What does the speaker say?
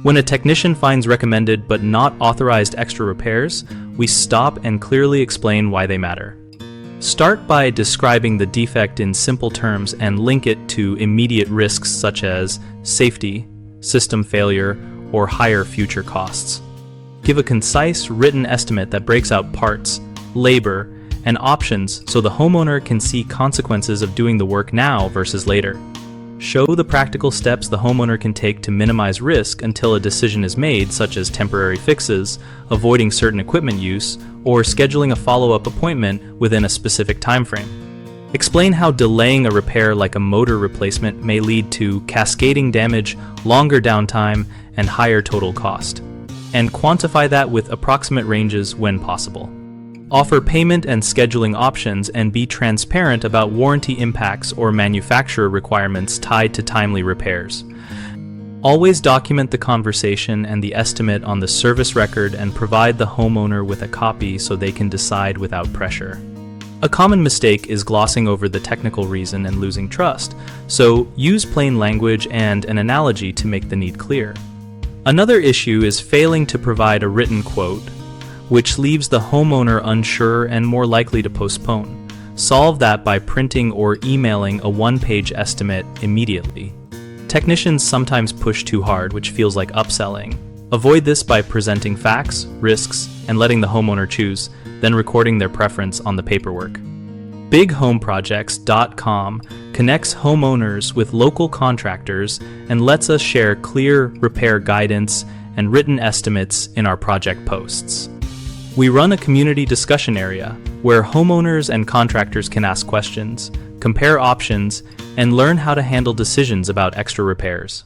When a technician finds recommended but not authorized extra repairs, we stop and clearly explain why they matter. Start by describing the defect in simple terms and link it to immediate risks such as safety, system failure, or higher future costs. Give a concise written estimate that breaks out parts, labor, and options so the homeowner can see consequences of doing the work now versus later. Show the practical steps the homeowner can take to minimize risk until a decision is made, such as temporary fixes, avoiding certain equipment use, or scheduling a follow-up appointment within a specific time frame. Explain how delaying a repair like a motor replacement may lead to cascading damage, longer downtime, and higher total cost. And quantify that with approximate ranges when possible. Offer payment and scheduling options and be transparent about warranty impacts or manufacturer requirements tied to timely repairs. Always document the conversation and the estimate on the service record and provide the homeowner with a copy so they can decide without pressure. A common mistake is glossing over the technical reason and losing trust, so use plain language and an analogy to make the need clear. Another issue is failing to provide a written quote, which leaves the homeowner unsure and more likely to postpone. Solve that by printing or emailing a one-page estimate immediately. Technicians sometimes push too hard, which feels like upselling. Avoid this by presenting facts, risks, and letting the homeowner choose, then recording their preference on the paperwork. BigHomeProjects.com connects homeowners with local contractors and lets us share clear repair guidance and written estimates in our project posts. We run a community discussion area where homeowners and contractors can ask questions, compare options, and learn how to handle decisions about extra repairs.